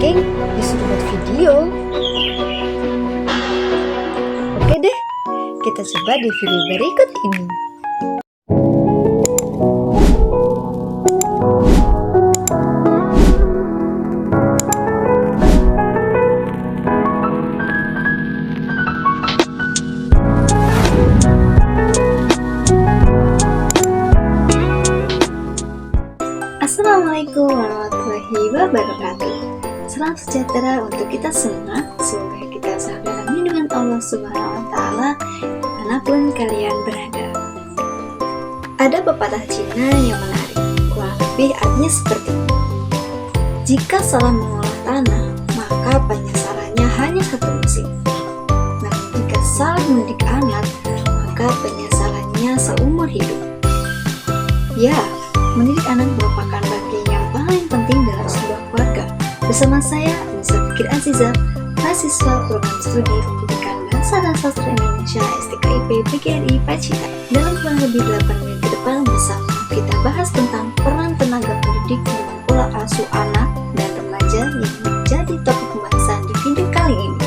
coding, disuruh buat video. Oke deh, kita coba di video berikut ini. Assalamualaikum warahmatullahi wabarakatuh. Salam sejahtera untuk kita semua. Semoga kita selalu dalam lindungan Allah Subhanahu wa Ta'ala dimanapun kalian berada. Ada pepatah Cina yang menarik, kurang lebih artinya seperti ini. Jika salah mengolah tanah, maka penyesalannya hanya satu musim. Namun jika salah mendidik anak, maka penyesalannya seumur hidup. Ya, mendidik anak merupakan bagian yang paling penting dalam sebuah keluarga. Bersama saya, Nisa Fikir Aziza, mahasiswa program studi Pendidikan Bahasa dan Sastra Indonesia STKIP PGRI Pacitan. Dalam kurang lebih 8 menit ke depan bersama kita bahas tentang peran tenaga pendidik dalam pola asuh anak dan remaja yang menjadi topik pembahasan di video kali ini.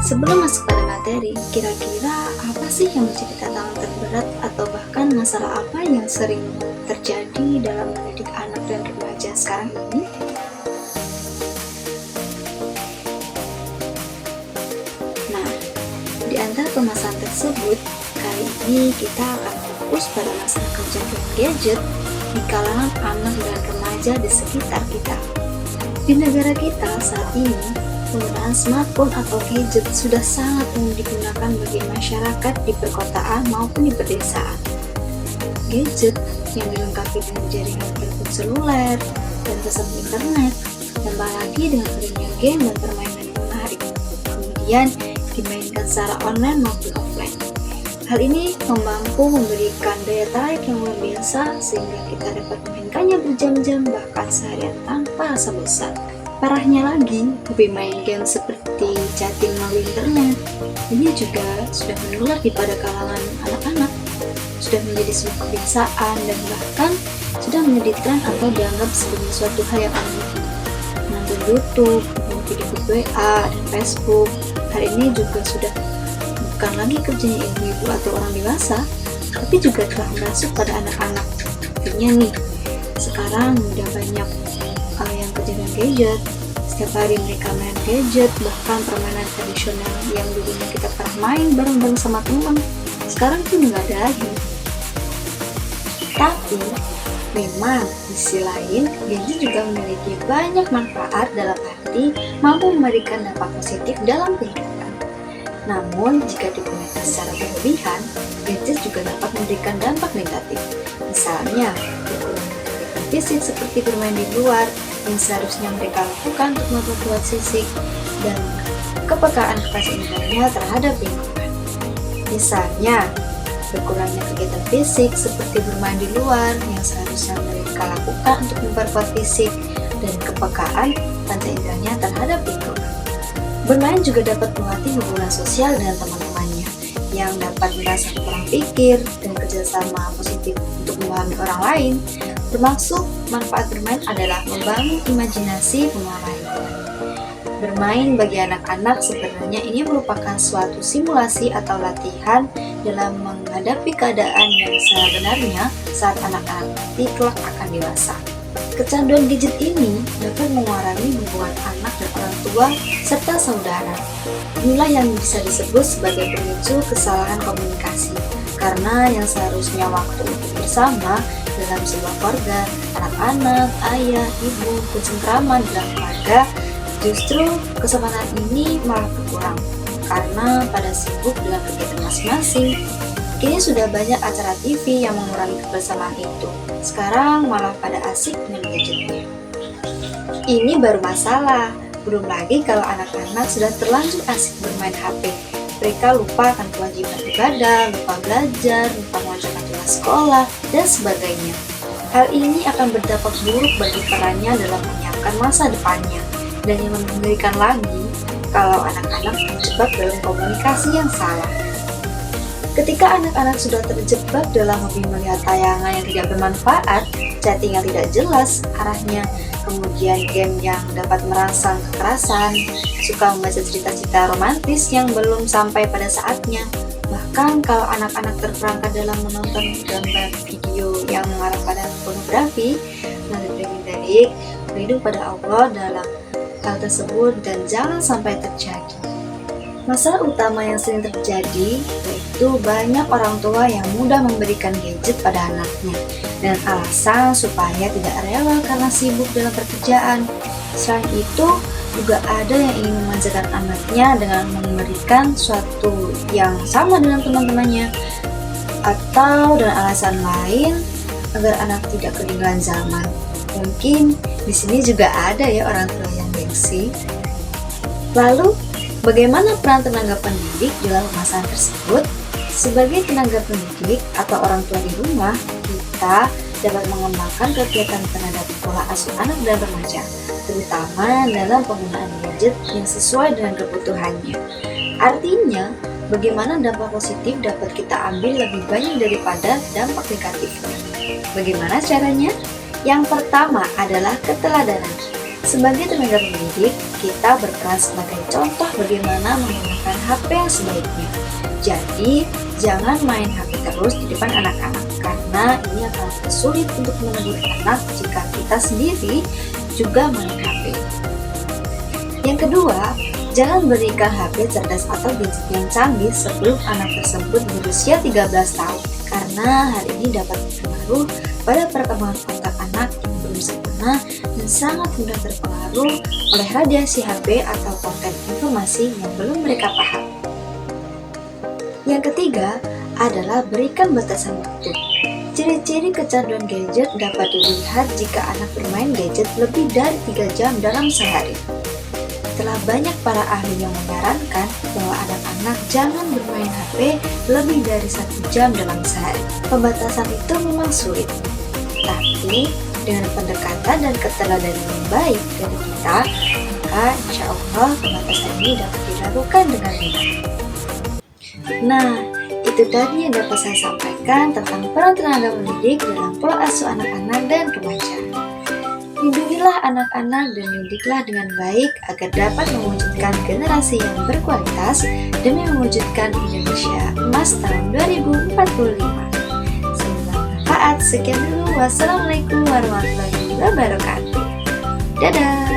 Sebelum masuk pada materi, kira-kira apa sih yang menjadi tantangan terberat atau bahkan masalah apa yang sering terjadi dalam mendidik anak dan remaja sekarang ini? Nah, di antara pembahasan tersebut, kali ini kita akan fokus pada masalah kecanduan gadget di kalangan anak dan remaja di sekitar kita. Di negara kita saat ini, penggunaan smartphone atau gadget sudah sangat umum digunakan bagi masyarakat di perkotaan maupun di pedesaan. Gadget yang dilengkapi dengan jaringan telepon seluler dan tersambung internet, tambah lagi dengan adanya game dan permainan yang menarik, kemudian dimainkan secara online maupun offline. Hal ini mampu memberikan daya tarik yang luar biasa sehingga kita dapat memainkannya berjam-jam bahkan seharian tanpa rasa bosan. Parahnya lagi, hobi main game seperti chatting melalui internet ini juga sudah menular pada kalangan anak-anak, sudah menjadi sebuah kebiasaan dan bahkan sudah menjadi tren atau dianggap sebagai suatu hal yang aneh. Menonton YouTube, video WA, dan Facebook, hal ini juga sudah bukan lagi kerjanya ibu-ibu atau orang dewasa, tapi juga telah masuk pada anak-anak. Artinya nih, sekarang udah banyak yang kerja dengan gadget. Setiap hari mereka main gadget, bahkan permainan tradisional yang dulunya kita pernah main bareng-bareng sama teman, sekarang itu nggak ada lagi. Tapi memang di sisi lain, gadget juga memiliki banyak manfaat dalam arti mampu memberikan dampak positif dalam kehidupan. Namun jika digunakan secara berlebihan, gadget juga dapat memberikan dampak negatif. Misalnya, kekurangan aktivitas fisik seperti bermain di luar yang seharusnya mereka lakukan untuk memperkuat fisik dan kepekaan kepada indera terhadap lingkungan. Misalnya, berkurangnya kegiatan fisik seperti bermain di luar yang seharusnya mereka lakukan untuk memperkuat fisik dan kepekaan panca inderanya terhadap lingkungan. Bermain juga dapat melatih hubungan sosial dengan teman-temannya yang dapat merasa kurang pikir dan kerjasama positif untuk memahami orang lain. Termasuk manfaat bermain adalah membangun imajinasi pengelola lingkungan. Bermain bagi anak-anak sebenarnya ini merupakan suatu simulasi atau latihan dalam menghadapi keadaan yang sebenarnya saat anak-anak nanti kelak akan dewasa. Kecanduan gadget ini dapat mengurangi hubungan anak dan orang tua serta saudara. Inilah yang bisa disebut sebagai pemicu kesalahan komunikasi, karena yang seharusnya waktu untuk bersama dalam sebuah keluarga, anak-anak, ayah, ibu, kecentraman dalam keluarga, justru kesamaan ini malah berkurang karena pada sibuk dengan kegiatan masing-masing. Kini sudah banyak acara TV yang mengurangi kebersamaan itu. Sekarang malah pada asik dengan gadgetnya. Ini baru masalah. Belum lagi kalau anak-anak sudah terlanjur asik bermain HP. Mereka lupa akan kewajiban ibadah, lupa belajar, lupa mengerjakan tugas sekolah, dan sebagainya. Hal ini akan berdampak buruk bagi perannya dalam menyiapkan masa depannya. Dan yang mengerikan lagi, kalau anak-anak terjebak dalam komunikasi yang salah. Ketika anak-anak sudah terjebak dalam hobi melihat tayangan yang tidak bermanfaat, chatting yang tidak jelas arahnya, kemudian game yang dapat merangsang kekerasan, suka membaca cerita-cerita romantis yang belum sampai pada saatnya, bahkan kalau anak-anak terperangkap dalam menonton gambar video yang mengarah pada pornografi, mari baik-baik berlindung pada Allah dalam hal tersebut dan jangan sampai terjadi. Masalah utama yang sering terjadi yaitu banyak orang tua yang mudah memberikan gadget pada anaknya dengan alasan supaya tidak rewel karena sibuk dalam pekerjaan. Selain itu, juga ada yang ingin memanjakan anaknya dengan memberikan sesuatu yang sama dengan teman-temannya atau dengan alasan lain agar anak tidak ketinggalan zaman. Mungkin di sini juga ada ya orang tua yang gengsi. Lalu, bagaimana peran tenaga pendidik dalam masalah tersebut? Sebagai tenaga pendidik atau orang tua di rumah, kita dapat mengembangkan kegiatan terhadap pola asuh anak dan remaja, terutama dalam penggunaan gadget yang sesuai dengan kebutuhannya. Artinya, bagaimana dampak positif dapat kita ambil lebih banyak daripada dampak negatifnya. Bagaimana caranya? Yang pertama adalah keteladanan. Sebagai tenaga pendidik, kita berperan sebagai contoh bagaimana menggunakan HP yang sebaiknya. Jadi, jangan main HP terus di depan anak-anak, karena ini akan sulit untuk menegur anak jika kita sendiri juga main HP. Yang kedua, jangan berikan HP cerdas atau gadget yang canggih sebelum anak tersebut berusia 13 tahun, karena hal ini dapat berpengaruh pada perkembangan otak anak yang belum sempurna dan sangat mudah terpengaruh oleh radiasi HP atau konten informasi yang belum mereka paham. Yang ketiga adalah berikan batasan waktu. Ciri-ciri kecanduan gadget dapat dilihat jika anak bermain gadget lebih dari 3 jam dalam sehari. Telah banyak para ahli yang menyarankan bahwa anak-anak jangan bermain HP lebih dari 1 jam dalam sehari. Pembatasan itu memang sulit, tapi dengan pendekatan dan keteladanan yang baik dari kita, maka insya Allah pembatasan ini dapat dilakukan dengan mudah. Nah, itu tadi yang dapat saya sampaikan tentang peran tenaga pendidik dalam pola asuh anak-anak dan remaja. Lindungilah anak-anak dan didiklah dengan baik agar dapat mewujudkan generasi yang berkualitas demi mewujudkan Indonesia Emas tahun 2045. Semoga bermanfaat. Sekian dulu. Wassalamualaikum warahmatullahi wabarakatuh. Dadah.